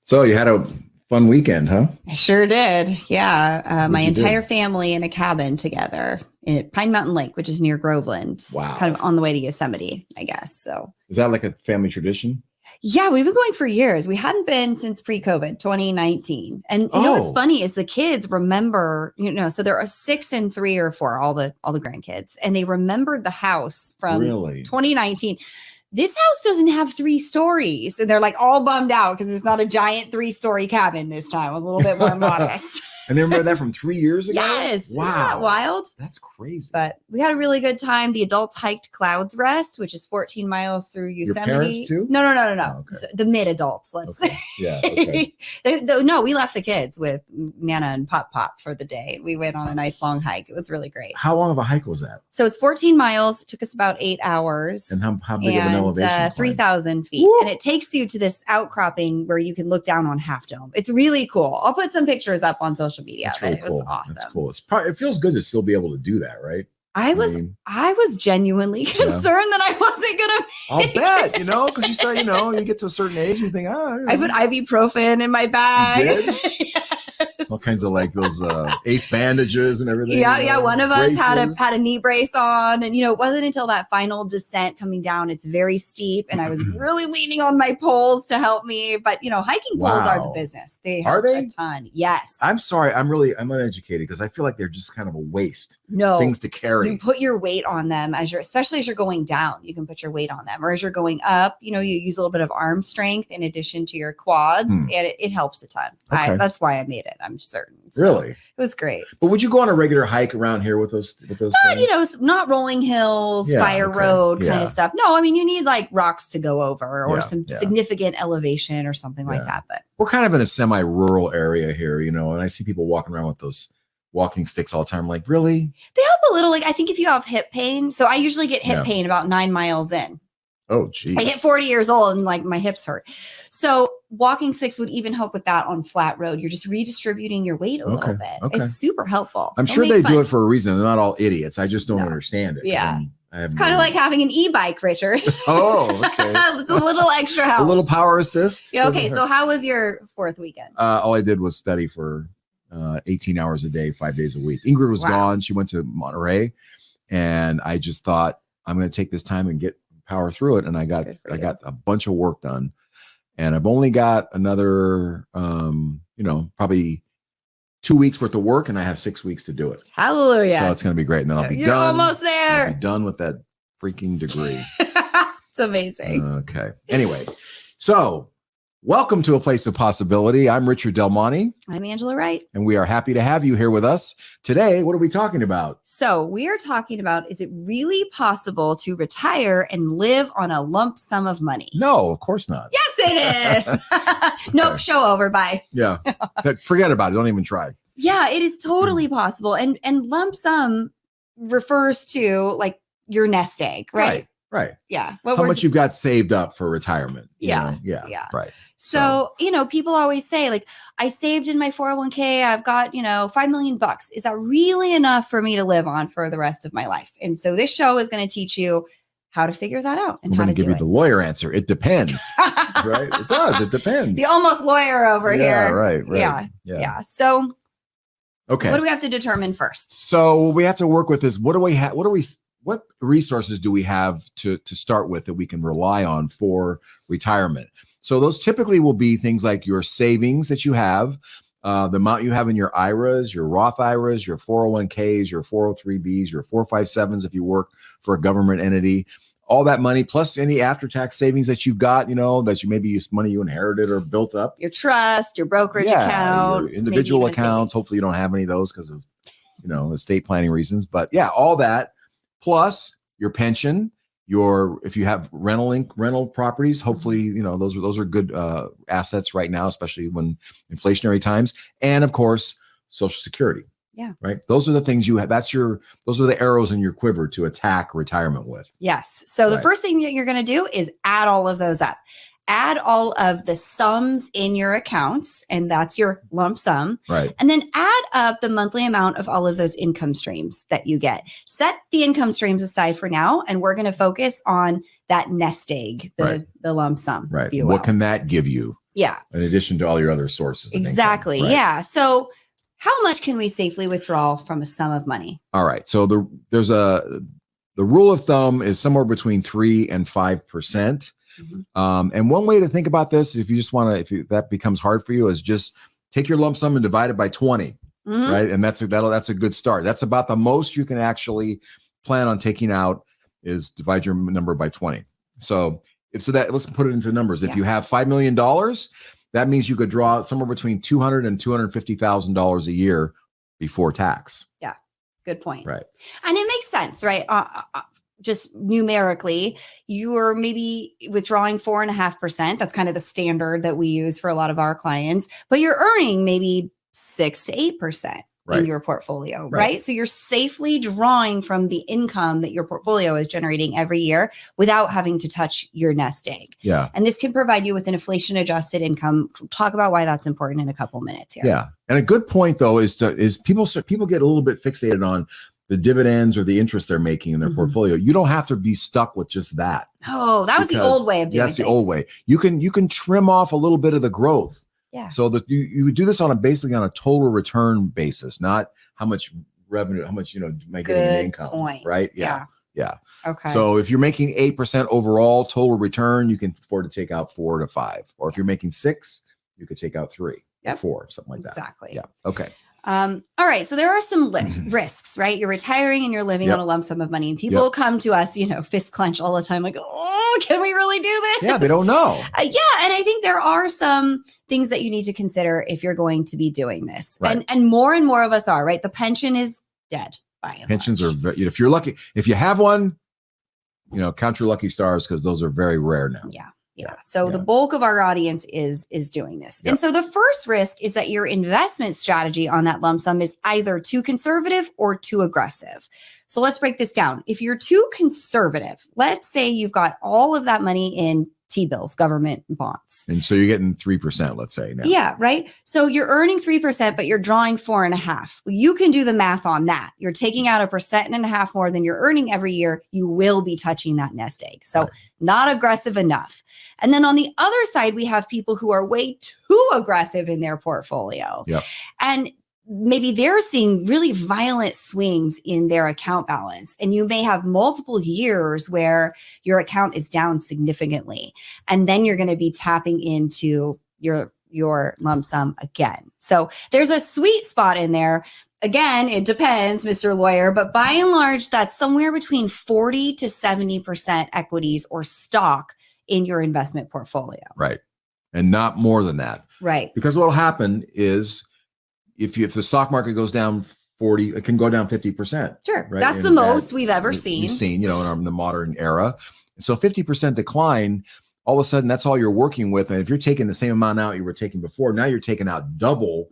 So you had a fun weekend, huh? I sure did. Yeah. My What'd you do? entire family in a cabin together at Pine Mountain Lake, which is near Groveland. Wow. Kind of on the way to Yosemite, I guess. So, Is that like a family tradition? yeah, we've been going for years. We hadn't been since pre-COVID, 2019. And you know what's funny is the kids remember, so there are 6 and 3 or 4, all the grandkids, and they remembered the house from Really? 2019. This house doesn't have 3 stories. And they're like all bummed out because it's not a giant 3-story cabin this time. It was a little bit more modest. And they remember that from 3 years ago? Yes. Wow. Isn't that wild? That's crazy. But we had a really good time. The adults hiked Clouds Rest, which is 14 miles through Yosemite. Your parents too? No. Oh, okay. So the mid-adults, let's say. Yeah. Okay. No, we left the kids with Nana and Pop for the day. We went on a nice long hike. It was really great. How long of a hike was that? So it's 14 miles. It took us about 8 hours. And how big of an elevation? 3,000 feet. Woo! And it takes you to this outcropping where you can look down on Half Dome. It's really cool. I'll put some pictures up on social media. That's really It cool. was awesome. That's cool. It feels good to still be able to do that, right? I was genuinely concerned that I wasn't gonna. I'll bet, because you start, you get to a certain age, you think, I put ibuprofen in my bag. You did? All kinds of like those ace bandages and everything. Yeah. One of us braces. had a knee brace on, and it wasn't until that final descent coming down. It's very steep, and I was really leaning on my poles to help me. But hiking poles are the business. They help a ton. Yes. I'm sorry. I'm uneducated because I feel like they're just kind of a waste. No things to carry. You put your weight on them especially as you're going down. You can put your weight on them, or as you're going up. You use a little bit of arm strength in addition to your quads, and it helps a ton. Okay. That's why I made it. I'm certain. So really? It was great. But would you go on a regular hike around here with those things? Not rolling hills, fire road kind of stuff. No, I mean, you need like rocks to go over or some significant elevation or something like that. But we're kind of in a semi-rural area here, and I see people walking around with those walking sticks all the time. Like, really? They help a little. Like, I think if you have hip pain, so I usually get hip pain about 9 miles in. Oh, geez. I hit 40 years old and like my hips hurt. So walking sticks would even help with that on flat road. You're just redistributing your weight a little bit. Okay. It's super helpful. I'm sure they do it for a reason. They're not all idiots. I just don't understand it. Yeah. It's kind of like having an e-bike, Richard. Oh, okay. It's a little extra help. A little power assist. Yeah, okay. So how was your 4th weekend? All I did was study for 18 hours a day, 5 days a week. Ingrid was gone. She went to Monterey, and I just thought I'm going to take this time and power through it. And I got a bunch of work done, and I've only got another, probably 2 weeks worth of work, and I have 6 weeks to do it. Hallelujah. So it's going to be great. And then I'll be You're done. Almost there. I'll be done with that freaking degree. It's amazing. Okay. Anyway, so welcome to A Place of Possibility. I'm Richard Del Monte. I'm Angela Wright. And we are happy to have you here with us. Today, what are we talking about? So we are talking about, is it really possible to retire and live on a lump sum of money? No, of course not. Yes, it is. Nope, show over, bye. Yeah, forget about it. Don't even try. Yeah, it is totally possible. And lump sum refers to like your nest egg, right? Right. Yeah. How much you've got saved up for retirement. Yeah. Right. So, people always say like, I saved in my 401k. I've got, $5 million. Is that really enough for me to live on for the rest of my life? And so this show is going to teach you how to figure that out and how to do it. I'm going to give you the lawyer answer. It depends. Right. It does. It depends. The almost lawyer over here. Right. Yeah. So, okay. What do we have to determine first? So we have to work with this. What resources do we have to start with that we can rely on for retirement? So those typically will be things like your savings that you have, the amount you have in your IRAs, your Roth IRAs, your 401ks, your 403bs, your 457s if you work for a government entity, all that money, plus any after-tax savings that you've got, that you maybe use money you inherited or built up. Your trust, your brokerage account, your individual accounts. Hopefully you don't have any of those because of, estate planning reasons. But yeah, all that. Plus your pension, if you have rental properties, hopefully, those are good assets right now, especially when inflationary times. And of course, Social Security. Yeah. Right. Those are the things you have. Those are the arrows in your quiver to attack retirement with. Yes. So the first thing that you're going to do is add all of those up. Add all of the sums in your accounts, and that's your lump sum. Right. And then add up the monthly amount of all of those income streams that you get. Set the income streams aside for now, and we're going to focus on that nest egg, the lump sum. Right. What can that give you? Yeah. In addition to all your other sources. Exactly. Of income, right? Yeah. So how much can we safely withdraw from a sum of money? All right. So the rule of thumb is somewhere between 3 and 5%. And one way to think about this, if you just want to, that becomes hard for you, is just take your lump sum and divide it by 20, right? And that's a good start. That's about the most you can actually plan on taking out, is divide your number by 20. So let's put it into numbers. If you have $5 million, that means you could draw somewhere between $200,000 and $250,000 a year before tax. Yeah, good point. Right. And it makes sense, right? Just numerically, you're maybe withdrawing 4.5%. That's kind of the standard that we use for a lot of our clients, but you're earning maybe 6 to 8%. In your portfolio, right? So you're safely drawing from the income that your portfolio is generating every year without having to touch your nest egg. Yeah. And this can provide you with an inflation adjusted income. We'll talk about why that's important in a couple minutes here. Yeah. And a good point though is people get a little bit fixated on the dividends or the interest they're making in their portfolio. You don't have to be stuck with just that. Oh, that was the old way of doing it. That's the old way. You can trim off a little bit of the growth. Yeah. So that you would do this basically on a total return basis, not how much revenue, how much might get in income. Point. Right? Yeah. Okay. So if you're making 8% overall total return, you can afford to take out 4 to 5. Or if you're making 6, you could take out 3 or 4, something like that. Exactly. Yeah. Okay. All right. So there are some risks, right? You're retiring and you're living on a lump sum of money. And people come to us, fist clench all the time, like, oh, can we really do this? Yeah, they don't know. And I think there are some things that you need to consider if you're going to be doing this. Right. And more of us are, right? The pension is dead by and Pensions large. are, if you're lucky, if you have one, count your lucky stars, because those are very rare now. Yeah. So the bulk of our audience is doing this. And so the first risk is that your investment strategy on that lump sum is either too conservative or too aggressive. So let's break this down. If you're too conservative, let's say you've got all of that money in T-bills, government bonds. And so you're getting 3%, let's say now. Yeah, right. So you're earning 3%, but you're drawing 4.5%. Well, you can do the math on that. You're taking out 1.5% more than you're earning every year. You will be touching that nest egg. So not aggressive enough. And then on the other side, we have people who are way too aggressive in their portfolio. Yep. And maybe they're seeing really violent swings in their account balance. And you may have multiple years where your account is down significantly. And then you're going to be tapping into your lump sum again. So there's a sweet spot in there. Again, it depends, Mr. Lawyer, but by and large, that's somewhere between 40 to 70% equities or stock in your investment portfolio. Right. And not more than that. Right. Because what will happen is if the stock market goes down 40, it can go down 50%. Sure. Right? That's the most we've ever seen. We've seen, in the modern era. So 50% decline, all of a sudden that's all you're working with. And if you're taking the same amount out you were taking before, now you're taking out double.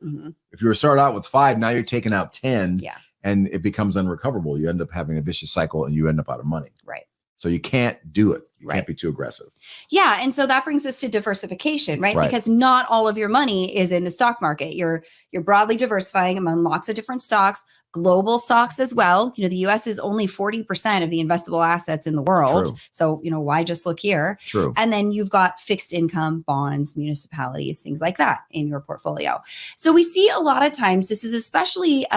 If you were started out with 5, now you're taking out 10. Yeah. And it becomes unrecoverable. You end up having a vicious cycle and you end up out of money. Right. So you can't do it. You can't be too aggressive. Yeah. And so that brings us to diversification, right? Because not all of your money is in the stock market. You're broadly diversifying among lots of different stocks, global stocks as well. The US is only 40% of the investable assets in the world. True. So, why just look here? True. And then you've got fixed income, bonds, municipalities, things like that in your portfolio. So we see a lot of times, this is especially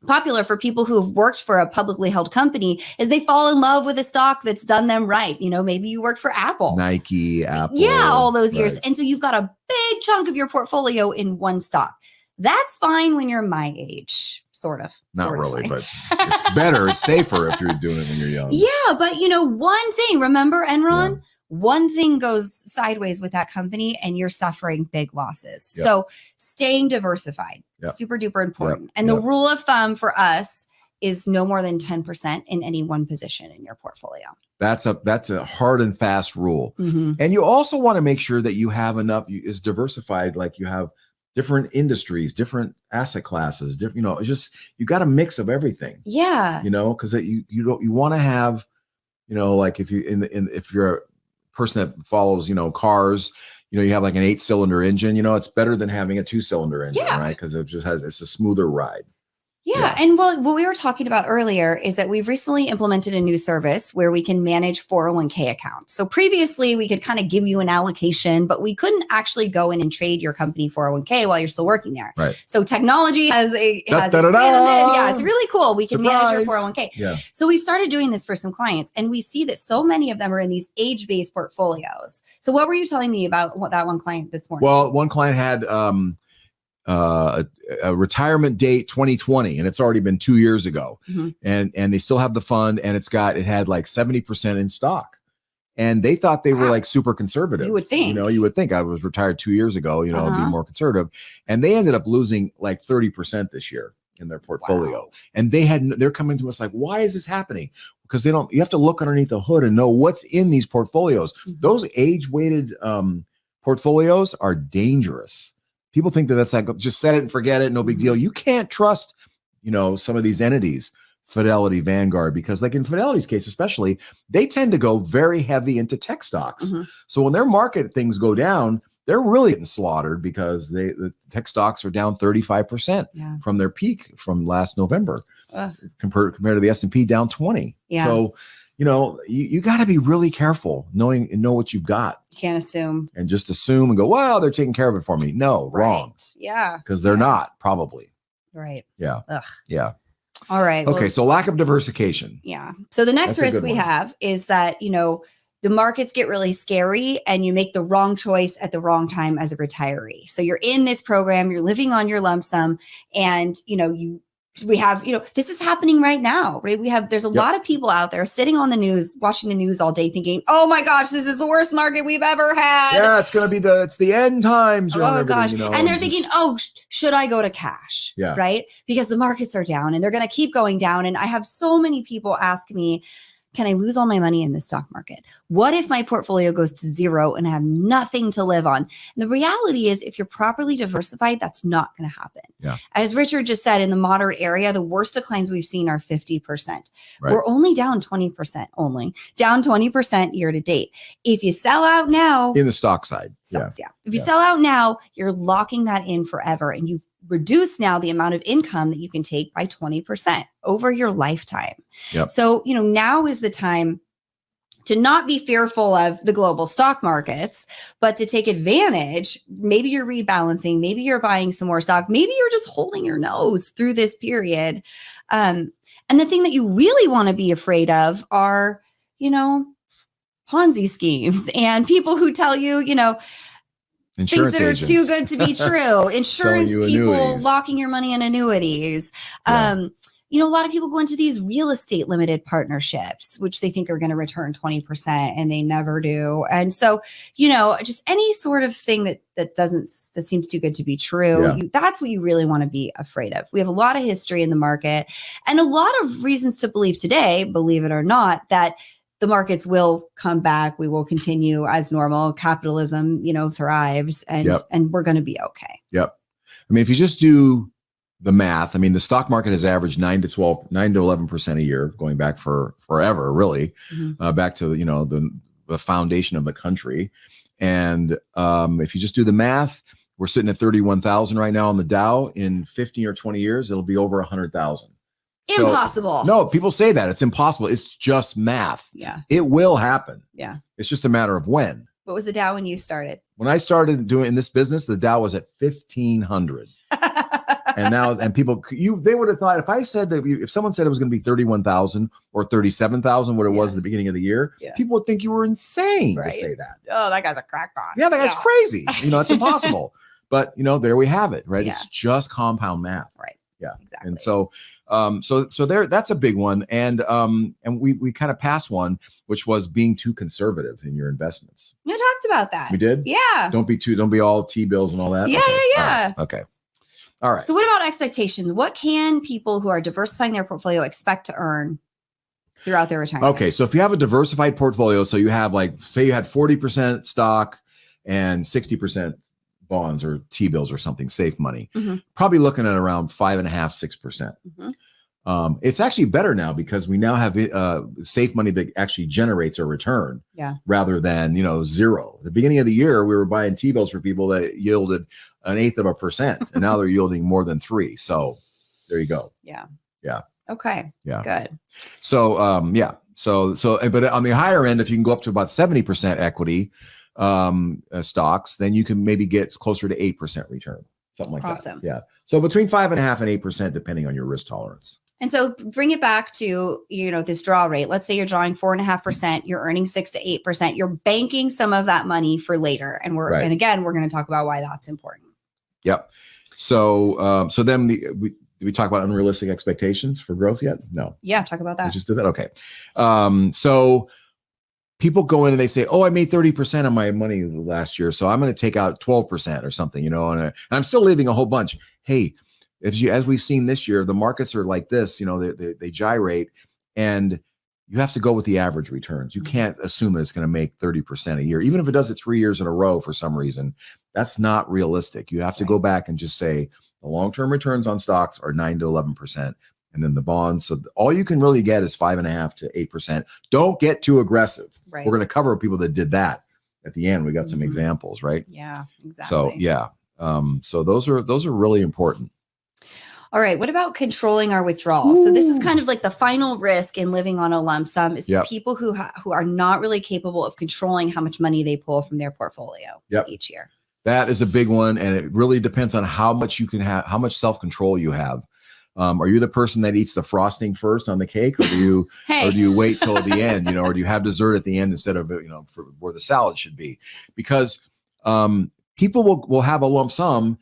popular for people who have worked for a publicly held company, is they fall in love with a stock that's done them right. Maybe you work for Apple, Nike, Apple. Yeah, all those years. Right. And so you've got a big chunk of your portfolio in one stock. That's fine when you're my age, sort of. Not sort of really, fine. but it's better, it's safer if you're doing it when you're young. Yeah, but one thing, remember Enron? Yeah. One thing goes sideways with that company and you're suffering big losses. Yep. So staying diversified, super duper important. And the rule of thumb for us is no more than 10% in any one position in your portfolio. That's a hard and fast rule. And you also want to make sure that you have enough is diversified, like you have different industries, different asset classes, different, it's just, you got a mix of everything. Yeah. Because you want to have, like if you're a person that follows, cars, you have like an 8-cylinder engine, it's better than having a 2-cylinder engine, right? Because it's a smoother ride. Yeah. And what we were talking about earlier is that we've recently implemented a new service where we can manage 401k accounts. So previously we could kind of give you an allocation, but we couldn't actually go in and trade your company 401k while you're still working there. Right. So technology has expanded. Yeah, it's really cool. We can manage your 401k. Yeah. So we started doing this for some clients, and we see that so many of them are in these age-based portfolios. So what were you telling me about that one client this morning? Well, one client had a retirement date 2020, and it's already been 2 years ago. And they still have the fund, and it had like 70% in stock. And they thought they were like super conservative. You would think. You would think I was retired 2 years ago, I'd be more conservative. And they ended up losing like 30% this year in their portfolio. Wow. And they're coming to us like, why is this happening? Because you have to look underneath the hood and know what's in these portfolios. Those age-weighted portfolios are dangerous. People think that that's like, just set it and forget it. No big deal. You can't trust, some of these entities, Fidelity, Vanguard, because like in Fidelity's case, especially, they tend to go very heavy into tech stocks. So when their market things go down, they're really getting slaughtered because the tech stocks are down 35% from their peak from last November, compared to the S&P down 20. Yeah. So, you got to be really careful know what you've got. You can't assume. And just assume and go, well, they're taking care of it for me. No, wrong. Yeah. Because they're not, probably. Right. Yeah. Ugh. Yeah. All right. Okay. So lack of diversification. Yeah. So the next That's a risk good we one. have is that, the markets get really scary and you make the wrong choice at the wrong time as a retiree. So you're in this program, you're living on your lump sum, and, we have, this is happening right now, right? There's a lot of people out there sitting on the news, watching the news all day thinking, oh my gosh, this is the worst market we've ever had. Yeah, it's going to be it's the end times. Oh gosh. And they're thinking, should I go to cash? Yeah. Right? Because the markets are down and they're going to keep going down. And I have so many people ask me, can I lose all my money in the stock market? What if my portfolio goes to zero and I have nothing to live on? And the reality is, if you're properly diversified, that's not going to happen. Yeah. As Richard just said, in the moderate area, the worst declines we've seen are 50%. Right. We're only down 20%, down 20% year to date. If you sell out now, in the stock side. stocks, If you sell out now, you're locking that in forever, and you've reduced now the amount of income that you can take by 20% over your lifetime. Yep. So, now is the time to not be fearful of the global stock markets, but to take advantage. Maybe you're rebalancing, maybe you're buying some more stock, maybe you're just holding your nose through this period. And the thing that you really want to be afraid of are, Ponzi schemes and people who tell you, Insurance things that agents. are too good to be true. Insurance you people annuities. locking your money in annuities. Yeah. A lot of people go into these real estate limited partnerships, which they think are going to return 20% and they never do. And so, just any sort of thing that seems too good to be true. Yeah. That's what you really want to be afraid of. We have a lot of history in the market and a lot of reasons to believe today, believe it or not, that the markets will come back. We will continue as normal. Capitalism, thrives, and we're going to be okay. Yep. I mean, if you just do the math, I mean, the stock market has averaged 9 to 11% a year, going back for forever, really, back to, the foundation of the country. And if you just do the math, we're sitting at 31,000 right now on the Dow. In 15 or 20 years, it'll be over 100,000. Impossible. No, people say that it's impossible. It's just math. Yeah. It will happen. Yeah. It's just a matter of when. What was the Dow when you started? When I started doing this business, the Dow was at 1,500. And now, people, they would have thought, if I said that, if someone said it was going to be 31,000 or 37,000, what it was at the beginning of the year, people would think you were insane to say that. Oh, that guy's a crackpot. Yeah, that guy's crazy. It's impossible. But, there we have it, right? Yeah. It's just compound math. Right. Yeah. Exactly. And so there, that's a big one. And we kind of passed one, which was being too conservative in your investments. You talked about that. We did? Yeah. Don't be all T-bills and all that. Yeah, okay. yeah. Okay. All right. So what about expectations? What can people who are diversifying their portfolio expect to earn throughout their retirement? Okay. So if you have a diversified portfolio, so you have say you had 40% stock and 60% bonds or T-bills or something, safe money, probably looking at around 5.5%, 6%. It's actually better now because we now have safe money that actually generates a return rather than, zero. At the beginning of the year, we were buying T-bills for people that yielded 1/8%, and now they're yielding more than 3%. So there you go. Yeah. Yeah. Okay. Yeah. Good. So, yeah. So, but on the higher end, if you can go up to about 70% equity stocks, then you can maybe get closer to 8% return, something like Awesome. that. Yeah. So between 5.5% and 8%, depending on your risk tolerance. And so bring it back to, this draw rate. Let's say you're drawing 4.5%, you're earning 6 to 8%. You're banking some of that money for later. And and again, we're going to talk about why that's important. Yep. So, then did we talk about unrealistic expectations for growth yet? No. Yeah. Talk about that. We just did that. Okay. So people go in and they say, oh, I made 30% of my money last year, so I'm going to take out 12% or something, and I'm still leaving a whole bunch. Hey, as we've seen this year, the markets are like this, they gyrate, and you have to go with the average returns. You can't assume that it's going to make 30% a year, even if it does it 3 years in a row for some reason. That's not realistic. You have to go back and just say the long-term returns on stocks are 9 to 11%. And then the bonds. So all you can really get is 5.5% to 8%. Don't get too aggressive. Right. We're going to cover people that did that at the end. We got some examples, right? Yeah, exactly. So yeah. So those are really important. All right. What about controlling our withdrawals? So this is kind of like the final risk in living on a lump sum is people who are not really capable of controlling how much money they pull from their portfolio each year. That is a big one. And it really depends on how much you can have, how much self-control you have. Are you the person that eats the frosting first on the cake, or do you or do you wait till the end, or do you have dessert at the end instead of for where the salad should be? Because people will have a lump sum,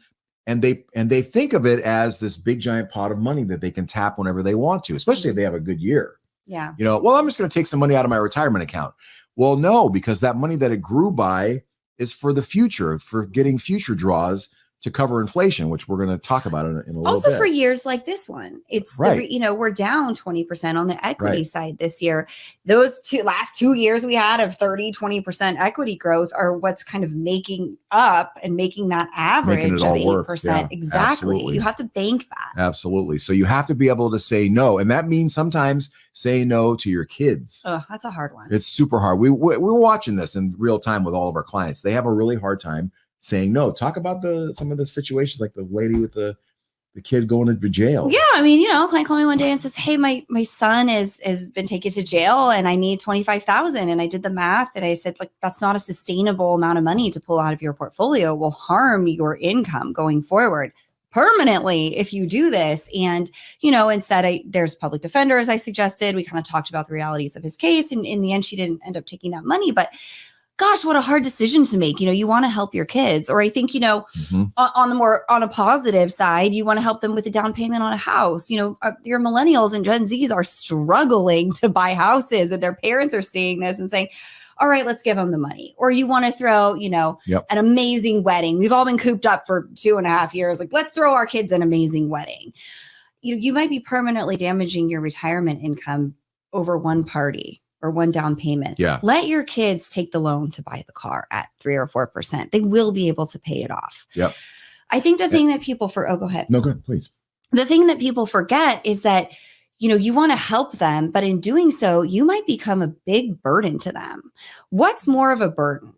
and they think of it as this big giant pot of money that they can tap whenever they want to, especially if they have a good year. Yeah. Well, I'm just going to take some money out of my retirement account. Well, no, because that money that it grew by is for the future, for getting future draws to cover inflation, which we're going to talk about in a little bit. Also for years like this one, it's we're down 20% on the equity side this year. Those last 2 years we had of 30-20% equity growth are what's kind of making up and making that average of 8%. Yeah, exactly. Absolutely. You have to bank that. Absolutely. So you have to be able to say no. And that means sometimes say no to your kids. Oh, that's a hard one. It's super hard. We're watching this in real time with all of our clients. They have a really hard time saying no. Talk about some of the situations, like the lady with the kid going to jail. Yeah, I mean, a client called me one day and says, "Hey, my son has been taken to jail, and I need $25,000." And I did the math, and I said, "Like, that's not a sustainable amount of money to pull out of your portfolio. It will harm your income going forward permanently if you do this." And instead, there's public defender, as I suggested. We kind of talked about the realities of his case, and in the end, she didn't end up taking that money, but. Gosh, what a hard decision to make. You want to help your kids. Or I think, on a positive side, you want to help them with a down payment on a house. Your millennials and Gen Zs are struggling to buy houses, and their parents are seeing this and saying, all right, let's give them the money. Or you want to throw, an amazing wedding. We've all been cooped up for 2.5 years. Like, let's throw our kids an amazing wedding. You might be permanently damaging your retirement income over one party. Or one down payment. Yeah. Let your kids take the loan to buy the car at 3 or 4%. They will be able to pay it off. Yep. I think the thing that people go ahead. No, go ahead, please. The thing that people forget is that, you want to help them, but in doing so, you might become a big burden to them. What's more of a burden?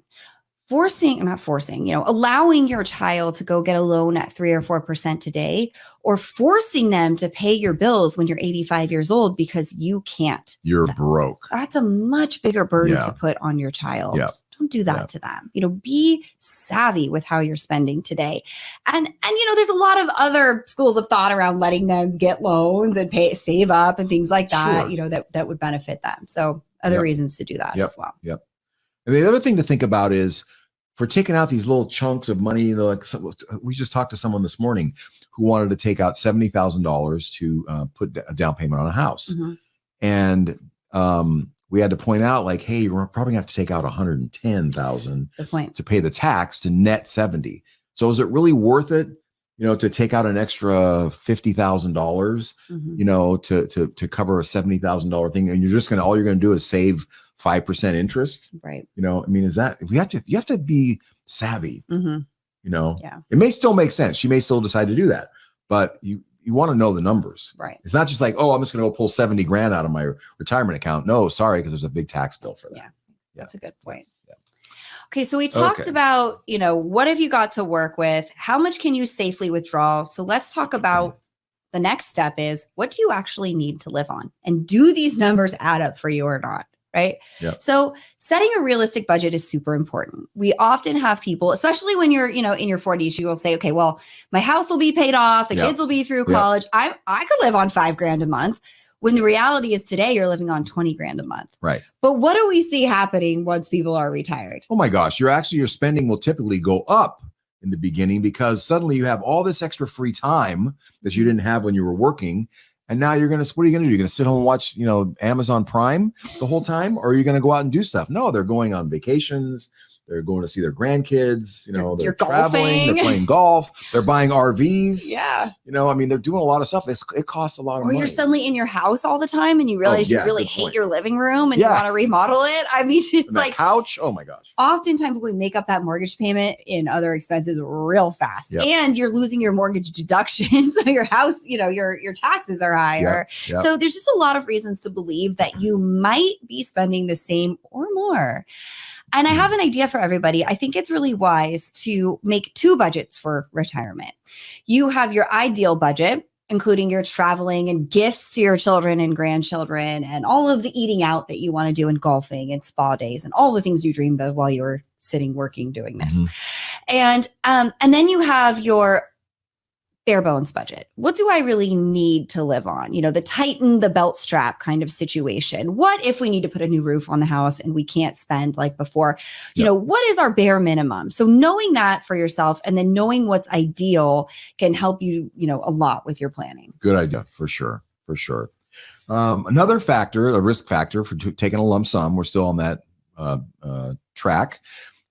Allowing your child to go get a loan at 3 or 4% today, or forcing them to pay your bills when you're 85 years old because you can't. You're broke. That's a much bigger burden to put on your child. Yeah. Don't do that to them. Be savvy with how you're spending today. And there's a lot of other schools of thought around letting them get loans and save up and things like that, Sure. that would benefit them. So other reasons to do that as well. Yep. And the other thing to think about is, for taking out these little chunks of money, we just talked to someone this morning who wanted to take out $70,000 to put a down payment on a house. Mm-hmm. And we had to point out, like, hey, you're probably gonna have to take out $110,000 to pay the tax to net 70. So is it really worth it, to take out an extra $50,000, to cover a $70,000 thing? And all you're gonna do is save 5% interest, right? You have to be savvy. Mm-hmm. It may still make sense. She may still decide to do that, but you want to know the numbers, right? It's not just like, oh, I'm just going to go pull 70 grand out of my retirement account. No, sorry, because there's a big tax bill for that. Yeah. That's a good point. Yeah. Okay, so we talked about, what have you got to work with? How much can you safely withdraw? So let's talk about the next step is, what do you actually need to live on? And do these numbers add up for you or not? Right. Yep. So setting a realistic budget is super important. We often have people, especially when you're, in your 40s, you will say, okay, well, my house will be paid off. The kids will be through college. I could live on $5,000 a month. When the reality is today, you're living on $20,000 a month. Right. But what do we see happening once people are retired? Oh my gosh. Your spending will typically go up in the beginning because suddenly you have all this extra free time that you didn't have when you were working. And now what are you going to do? You're going to sit home and watch, Amazon Prime the whole time, or are you going to go out and do stuff? No, they're going on vacations. They're going to see their grandkids, they're traveling, golfing. They're playing golf, they're buying RVs. Yeah. They're doing a lot of stuff. It costs a lot of money. Or you're suddenly in your house all the time and you realize you really hate your living room and you want to remodel it. I mean, it's like couch. Oh my gosh. Oftentimes we make up that mortgage payment in other expenses real fast. Yep. And you're losing your mortgage deduction. So your house, your taxes are higher. Yep. So there's just a lot of reasons to believe that you might be spending the same or more. And I have an idea for everybody. I think it's really wise to make two budgets for retirement. You have your ideal budget, including your traveling and gifts to your children and grandchildren and all of the eating out that you want to do and golfing and spa days and all the things you dreamed of while you were sitting working doing this. And then you have your bare bones budget. What do I really need to live on? The tighten the belt strap kind of situation. What if we need to put a new roof on the house and we can't spend like before? What is our bare minimum? So knowing that for yourself and then knowing what's ideal can help you, a lot with your planning. Good idea. For sure. Another factor, a risk factor for taking a lump sum, we're still on that track,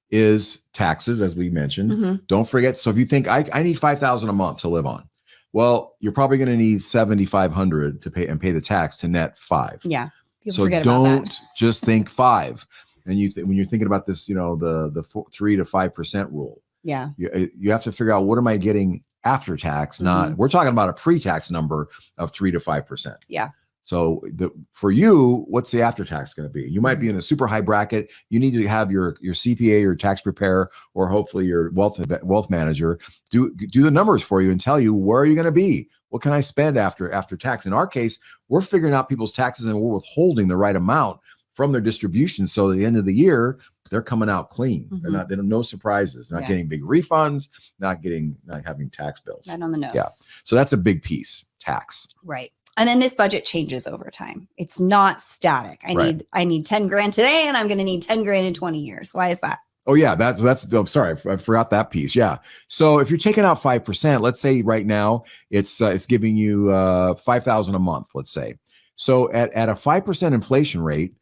is taxes, as we mentioned. Don't forget. So if you think I need $5,000 a month to live on, well, you're probably going to need $7,500 to pay the tax to net $5. Yeah. So don't just think 5. And when you're thinking about this, the 3 to 5% rule. Yeah. You have to figure out, what am I getting after tax? We're talking about a pre-tax number of 3 to 5%. Yeah. So for you, what's the after tax going to be? You might be in a super high bracket. You need to have your CPA or tax preparer, or hopefully your wealth manager do the numbers for you and tell you, where are you going to be? What can I spend after tax? In our case, we're figuring out people's taxes and we're withholding the right amount from their distribution. So at the end of the year, they're coming out clean. They don't no surprises, not getting big refunds, not having tax bills. Right on the nose. Yeah. So that's a big piece, tax. Right. And then this budget changes over time. It's not static. I need 10 grand today and I'm going to need 10 grand in 20 years. Why is that? Oh yeah. That's, I'm sorry. I forgot that piece. Yeah. So if you're taking out 5%, let's say right now it's giving you 5,000 a month, let's say. So at a 5% inflation rate,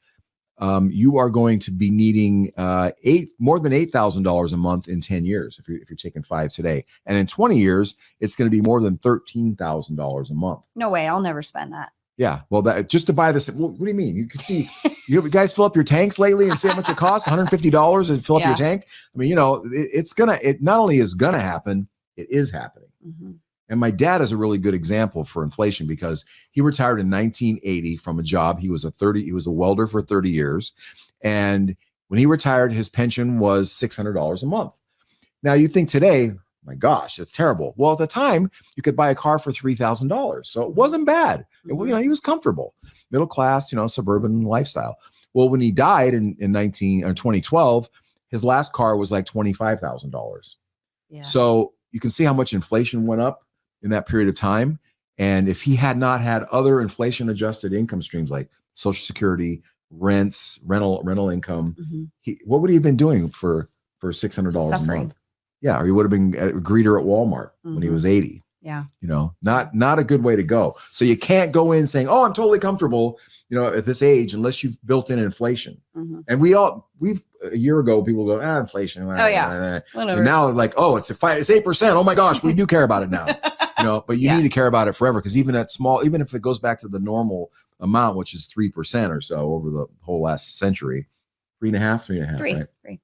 you are going to be needing more than $8,000 a month in 10 years if you're taking 5 today. And in 20 years, it's going to be more than $13,000 a month. No way. I'll never spend that. Yeah. Well, that just to buy this. What do you mean? You can see, you guys fill up your tanks lately and see how much it costs, $150 to fill up your tank. I mean, it not only is going to happen, it is happening. And my dad is a really good example for inflation because he retired in 1980 from a job. He was a welder for 30 years. And when he retired, his pension was $600 a month. Now you think today, my gosh, it's terrible. Well, at the time you could buy a car for $3,000. So it wasn't bad. He was comfortable, middle class, suburban lifestyle. Well, when he died in 2012, his last car was like $25,000. Yeah. So you can see how much inflation went up in that period of time. And if he had not had other inflation adjusted income streams like Social Security, rents, rental income, what would he have been doing for $600 a month? Yeah. Or he would have been a greeter at Walmart when he was 80. Yeah. Not a good way to go. So you can't go in saying, oh, I'm totally comfortable, at this age, unless you've built in inflation. And a year ago, people go, inflation. Oh yeah. And now like, oh, it's 8%. Oh my gosh, we do care about it now. But you need to care about it forever. Because even if it goes back to the normal amount, which is 3% or so over the whole last century, 3.5, right? 3.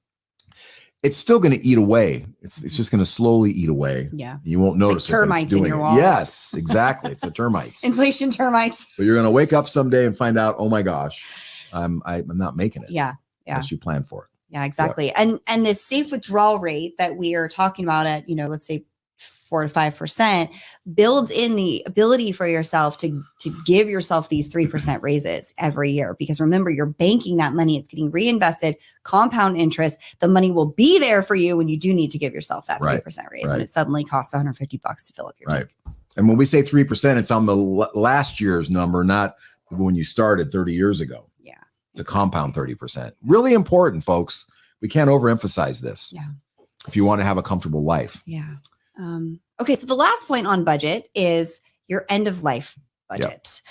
It's still going to eat away. It's just going to slowly eat away. Yeah. You won't notice like termites in your walls. Yes, exactly. It's the termites. Inflation termites. But you're going to wake up someday and find out, oh my gosh, I'm not making it. Yeah. Unless you plan for it. Yeah, exactly. Yeah. And this safe withdrawal rate that we are talking about at, let's say 4 to 5%, builds in the ability for yourself to give yourself these 3% raises every year. Because remember, you're banking that money. It's getting reinvested, compound interest. The money will be there for you when you do need to give yourself that 3% raise. And it suddenly costs $150 to fill up your tank. And when we say 3%, it's on the last year's number, not when you started 30 years ago. Yeah. It's a compound 30%. Really important, folks. We can't overemphasize this. Yeah. If you want to have a comfortable life. Yeah. Okay. So the last point on budget is your end of life budget.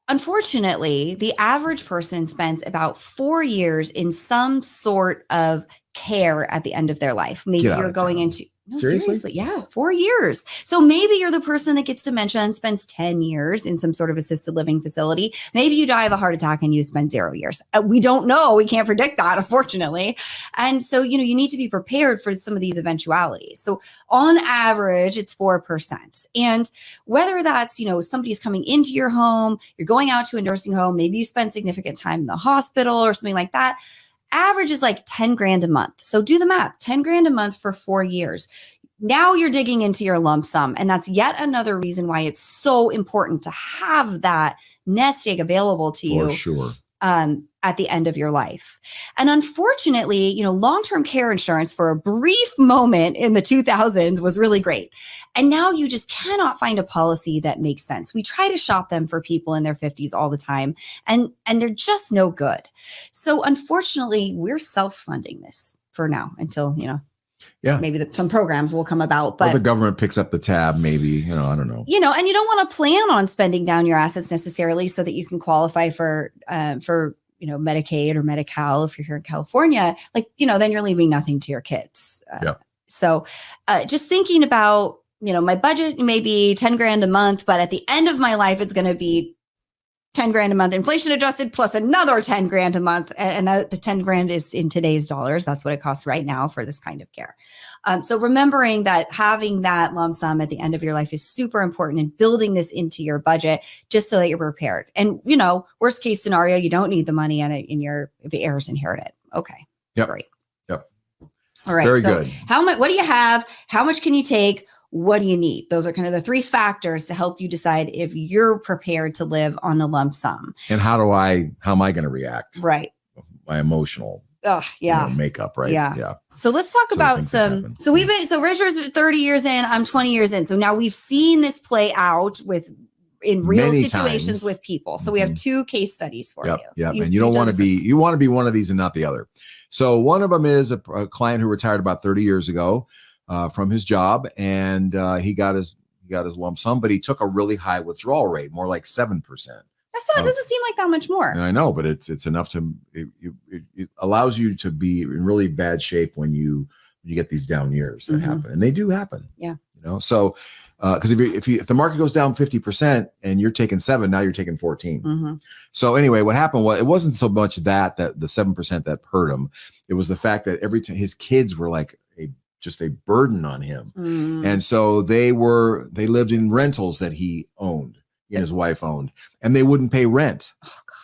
Unfortunately, the average person spends about 4 years in some sort of care at the end of their life. Maybe you're going into seriously? Yeah, 4 years. So maybe you're the person that gets dementia and spends 10 years in some sort of assisted living facility. Maybe you die of a heart attack and you spend 0 years. We don't know. We can't predict that, unfortunately. And so, you need to be prepared for some of these eventualities. So on average, it's 4%. And whether that's, somebody's coming into your home, you're going out to a nursing home, maybe you spend significant time in the hospital or something like that. Average is like 10 grand a month. So do the math, 10 grand a month for 4 years. Now you're digging into your lump sum. And that's yet another reason why it's so important to have that nest egg available to you. For sure. At the end of your life. And unfortunately, long-term care insurance for a brief moment in the 2000s was really great. And now you just cannot find a policy that makes sense. We try to shop them for people in their 50s all the time, and they're just no good. So unfortunately, we're self-funding this for now until, maybe some programs will come about, but or the government picks up the tab, maybe, I don't know. And you don't want to plan on spending down your assets necessarily so that you can qualify for Medicaid or Medi-Cal if you're here in California, then you're leaving nothing to your kids. So just thinking about, my budget may be 10 grand a month, but at the end of my life, it's going to be 10 grand a month, inflation adjusted, plus another 10 grand a month. And the 10 grand is in today's dollars. That's what it costs right now for this kind of care. So remembering that having that lump sum at the end of your life is super important, and building this into your budget just so that you're prepared. And, worst case scenario, you don't need the money if the heirs inherit it. Okay. Yep. Great. Yep. All right. Very so good. what do you have? How much can you take? What do you need? Those are kind of the 3 factors to help you decide if you're prepared to live on the lump sum. And how am I going to react? Right. My emotional makeup, right? Yeah. So let's talk about so Richard's 30 years in, I'm 20 years in. So now we've seen this play out in real many situations times with people. So we have 2 case studies for you. Yeah. And you want to be one of these and not the other. So one of them is a client who retired about 30 years ago from his job, and he got his lump sum, but he took a really high withdrawal rate, more like 7%. It doesn't seem like that much more. I know, but it's enough it allows you to be in really bad shape when you get these down years that happen, and they do happen. Yeah. So because if the market goes down 50% and you're taking 7, now you're taking 14. So anyway, what happened was, it wasn't so much that the 7% that hurt him. It was the fact that every time his kids were like just a burden on him. And so they lived in rentals that he owned. He and his wife owned, and they wouldn't pay rent.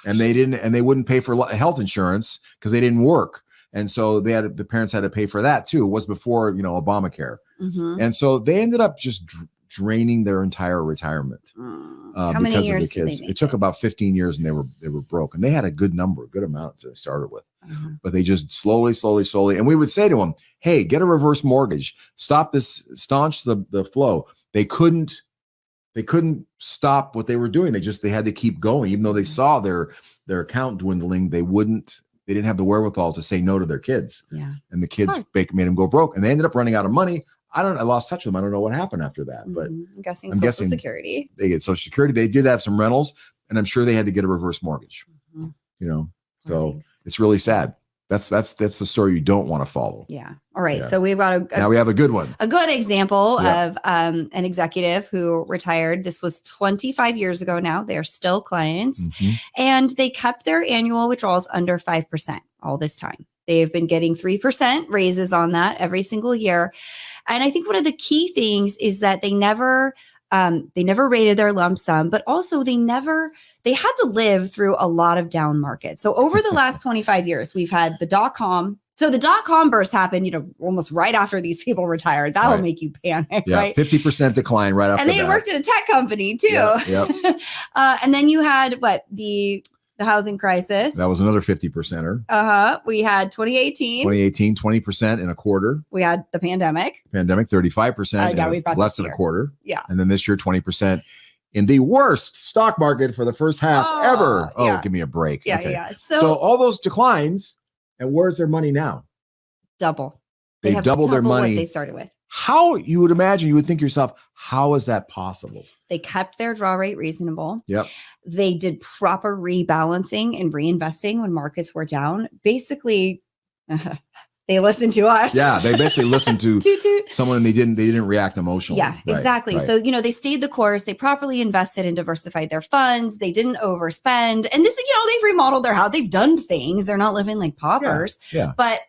And they wouldn't pay for health insurance because they didn't work. And so the parents had to pay for that too. It was before, Obamacare. And so they ended up just draining their entire retirement. How many years of the kids. Did they it took about 15 years, and they were broke, and they had a good amount to start with. But they just slowly. And we would say to them, hey, get a reverse mortgage, stop this, staunch the flow. They couldn't stop what they were doing. They had to keep going, even though they saw their account dwindling. They didn't have the wherewithal to say no to their kids. Yeah. And the kids made them go broke, and they ended up running out of money. I lost touch with them. I don't know what happened after that, but I'm guessing Social Security. They get Social Security. They did have some rentals, and I'm sure they had to get a reverse mortgage. So it's really sad. That's the story you don't want to follow. Yeah. All right. Yeah. So we've got now we have a good one. A good example of an executive who retired. This was 25 years ago now. They're still clients, and they kept their annual withdrawals under 5% all this time. They've been getting 3% raises on that every single year. And I think one of the key things is that they never rated their lump sum, but also they had to live through a lot of down markets. So over the last 25 years, we've had the .com So the dot-com burst happened, almost right after these people retired. That'll Right. make you panic, Yeah, right? 50% decline right after And they that. had worked at a tech company too. Yep. And then you had the housing crisis. That was another 50%er. We had 2018. 2018, 20% in a quarter. We had the pandemic. 35%. Yeah, we've got less this than a year. quarter. Yeah. And then this year, 20% in the worst stock market for the first half ever. Oh, yeah. give me a break. Yeah, Okay. yeah. So all those declines, and where's their money now? Double. They have doubled their money. what they started with. How you would imagine, you would think to yourself, how is that possible? They kept their draw rate reasonable. Yep. They did proper rebalancing and reinvesting when markets were down. Basically, they listened to us. Yeah, they basically listened to Toot, toot. someone and they didn't react emotionally. Yeah, Right, exactly. right. So, they stayed the course. They properly invested and diversified their funds. They didn't overspend. And this, they've remodeled their house. They've done things. They're not living like paupers. Yeah. But,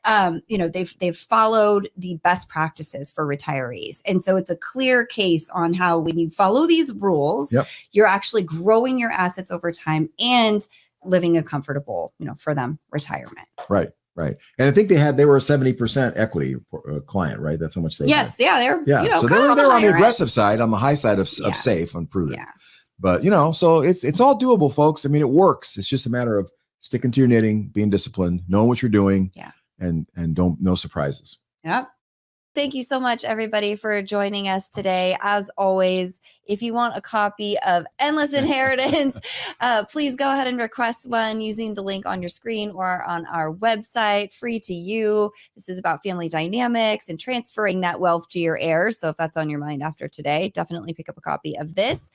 they've followed the best practices for retirees. And so it's a clear case on how when you follow these rules, Yep. you're actually growing your assets over time and living a comfortable, for them, retirement. Right. Right. And I think they were a 70% equity client, right? That's how much they Yes. had. Yeah. They're, Yeah. So they're on the aggressive side, on the high side of safe and prudent. Yeah. But, so it's all doable, folks. I mean, it works. It's just a matter of sticking to your knitting, being disciplined, knowing what you're doing. Yeah. And no surprises. Yep. Thank you so much, everybody, for joining us today. As always, if you want a copy of Endless Inheritance, please go ahead and request one using the link on your screen or on our website, free to you. This is about family dynamics and transferring that wealth to your heirs. So if that's on your mind after today, definitely pick up a copy of this.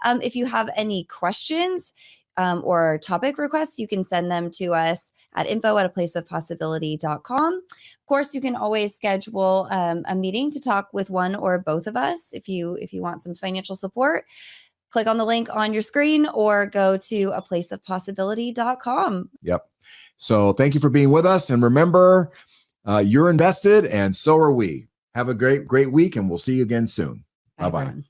If you have any questions, or topic requests, you can send them to us at info@aplaceofpossibility.com. Of course, you can always schedule a meeting to talk with one or both of us if you want some financial support. Click on the link on your screen or go to aplaceofpossibility.com. Yep. So thank you for being with us. And remember, you're invested and so are we. Have a great week and we'll see you again soon. Bye-bye. Everyone.